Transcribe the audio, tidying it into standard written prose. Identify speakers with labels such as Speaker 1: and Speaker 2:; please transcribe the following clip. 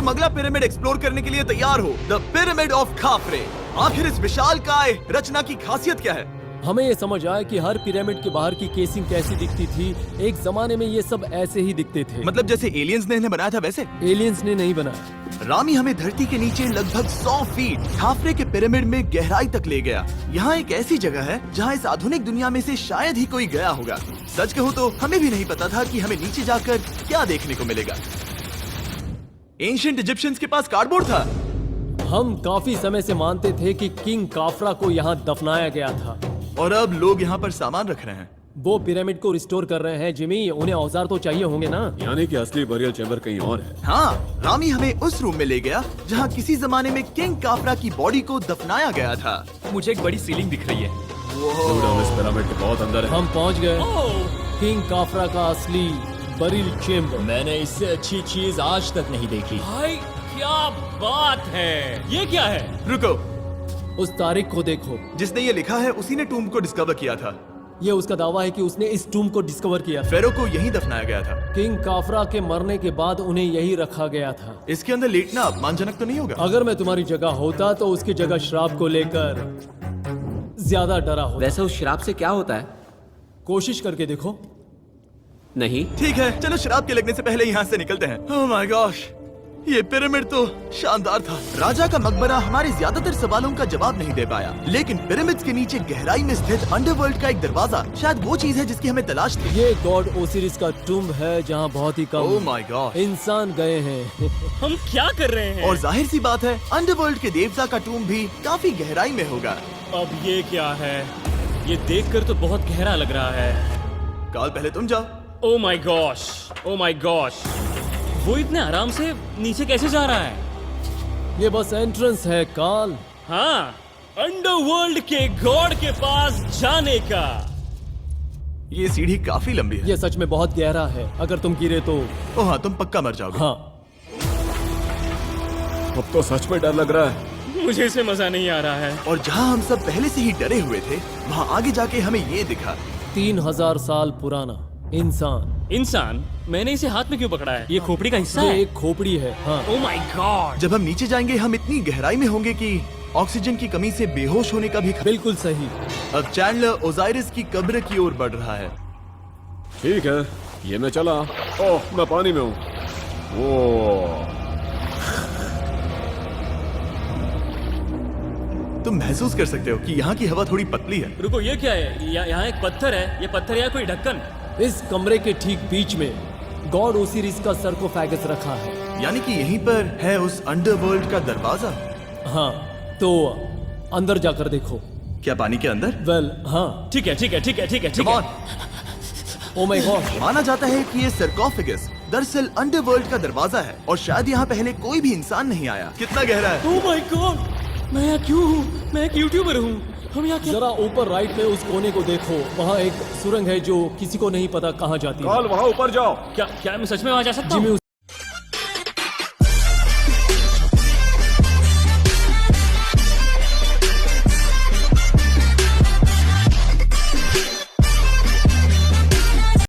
Speaker 1: तुम अगला pyramid explore करने के लिए तैयार हो, द पिरामिड ऑफ खाफरे। आखिर इस विशालकाय रचना की खासियत क्या है?
Speaker 2: हमें ये समझ आया कि हर पिरामिड के बाहर की केसिंग कैसी दिखती थी। एक जमाने में ये सब ऐसे ही दिखते थे।
Speaker 1: मतलब जैसे एलियंस ने इन्हें बनाया था वैसे?
Speaker 2: एलियंस ने नहीं बनाया।
Speaker 1: रामी हमें धरती के नीचे लगभग 100 फीट खाफरे के पिरामिड में गहराई तक ले गया। यहाँ एक ऐसी जगह है जहाँ इस आधुनिक दुनिया में से शायद ही कोई गया होगा। सच कहूँ तो हमें भी नहीं पता था कि हमें नीचे जाकर क्या देखने को मिलेगा। एंशिएंट इजिप्शियंस के पास कार्डबोर्ड था।
Speaker 2: हम काफी समय से मानते थे कि किंग काफरा को यहाँ दफनाया गया था,
Speaker 1: और अब लोग यहाँ पर सामान रख रहे हैं।
Speaker 2: वो पिरामिड को रिस्टोर कर रहे हैं। जिमी, उन्हें औजार तो चाहिए होंगे ना?
Speaker 3: यानी कि असली बरियल चैम्बर कहीं और है।
Speaker 1: हाँ, रामी हमें उस रूम में ले गया जहाँ किसी जमाने में किंग काफरा की बॉडी को दफनाया गया था।
Speaker 4: मुझे एक बड़ी सीलिंग दिख रही है।
Speaker 3: दुड, हम इस पिरामिड के बहुत अंदर है।
Speaker 2: हम पहुँच गए किंग काफरा का असली बरिल चेम्बर।
Speaker 4: मैंने इससे अच्छी चीज आज तक नहीं देखी। भाई क्या बात है, ये क्या है?
Speaker 1: रुको,
Speaker 2: उस तारीख को देखो।
Speaker 1: जिसने ये लिखा है उसी ने टूम्ब को डिस्कवर किया था।
Speaker 2: ये उसका दावा है कि उसने इस टूम्ब को डिस्कवर किया।
Speaker 1: फेरो को यहीं दफनाया गया था।
Speaker 2: किंग काफरा के मरने के बाद उन्हें यही रखा गया था।
Speaker 1: इसके अंदर लेटना अपमानजनक तो नहीं होगा?
Speaker 2: अगर मैं तुम्हारी जगह होता तो उसकी जगह श्राप को लेकर ज्यादा डरा होता।
Speaker 5: वैसे उस शराब से क्या होता है?
Speaker 2: कोशिश करके देखो।
Speaker 5: नहीं।
Speaker 1: ठीक है, चलो शराब के लगने से पहले यहाँ से निकलते हैं। ओह माय गॉश, ये पिरामिड तो शानदार था। राजा का मकबरा हमारे ज्यादातर सवालों का जवाब नहीं दे पाया, लेकिन पिरामिड्स के नीचे गहराई में स्थित अंडरवर्ल्ड का एक दरवाजा शायद वो चीज है जिसकी हमें तलाश थी।
Speaker 2: ये गॉड ओसिरिस का टूम्ब है जहाँ बहुत ही
Speaker 1: ओह
Speaker 2: कम
Speaker 1: माय गॉड,
Speaker 2: इंसान गए हैं।
Speaker 4: हम क्या कर रहे हैं?
Speaker 1: और जाहिर सी बात है अंडरवर्ल्ड के देवता का टूम्ब भी काफी गहराई में होगा।
Speaker 4: अब ये क्या है? ये देखकर तो बहुत गहरा लग रहा है।
Speaker 1: काल, पहले तुम जाओ।
Speaker 4: Oh my gosh, oh my gosh, वो इतने आराम से नीचे कैसे जा रहा है?
Speaker 2: ये बस एंट्रेंस है काल।
Speaker 4: हाँ, अंडरवर्ल्ड के गॉड के पास जाने का।
Speaker 1: ये सीढ़ी काफी लंबी है।
Speaker 2: ये सच में बहुत गहरा है। अगर तुम गिरे तो
Speaker 1: ओह हाँ, तुम पक्का मर जाओगे।
Speaker 2: हाँ।
Speaker 3: अब तो सच में डर लग रहा है।
Speaker 4: मुझे इसमें मजा नहीं आ रहा है।
Speaker 1: और जहाँ हम सब पहले से ही डरे हुए थे, वहाँ आगे जाके हमें ये दिखा।
Speaker 2: 3000 साल पुराना
Speaker 4: इंसान? मैंने इसे हाथ में क्यों पकड़ा है? ये खोपड़ी का हिस्सा
Speaker 2: ये
Speaker 4: है?
Speaker 2: एक खोपड़ी है। हाँ।
Speaker 4: Oh my God.
Speaker 1: जब हम नीचे जाएंगे हम इतनी गहराई में होंगे कि ऑक्सीजन की कमी से बेहोश होने का भी
Speaker 2: बिल्कुल सही।
Speaker 1: अब चैंडलर ओजाइरिस की कब्र की ओर बढ़ रहा है।
Speaker 3: ठीक है, ये मैं चला। ओह, मैं पानी में हूँ। ओह,
Speaker 1: तुम महसूस कर सकते हो कि यहाँ की हवा थोड़ी पतली है।
Speaker 4: रुको, ये क्या है? यहाँ एक पत्थर है। ये पत्थर या कोई ढक्कन?
Speaker 2: इस कमरे के ठीक बीच में गॉड ओसिरिस का सरकोफेगस रखा है।
Speaker 1: यानी कि यहीं पर है उस अंडरवर्ल्ड का दरवाजा।
Speaker 2: हाँ, तो अंदर जाकर देखो।
Speaker 1: क्या पानी के अंदर?
Speaker 2: वेल, हाँ।
Speaker 4: ठीक है, ठीक है, ठीक है, ठीक है, ठीक
Speaker 1: Come
Speaker 4: है।
Speaker 1: on।
Speaker 2: Oh my God.
Speaker 1: माना जाता है कि ये सरकोफेगस दरअसल अंडरवर्ल्ड का दरवाजा है और शायद यहाँ पहले कोई भी इंसान नहीं आया। कितना गहरा है?
Speaker 4: ओ माय गॉड, मैं यहाँ क्यों हूँ? मैं एक यूट्यूबर हूँ। हम यहाँ क्या?
Speaker 2: जरा ऊपर राइट में उस कोने को देखो। वहाँ एक सुरंग है जो किसी को नहीं पता कहाँ जाती है।
Speaker 3: काल, वहाँ ऊपर जाओ।
Speaker 4: क्या मैं सच में वहाँ जा सकता हूँ?
Speaker 2: जिमी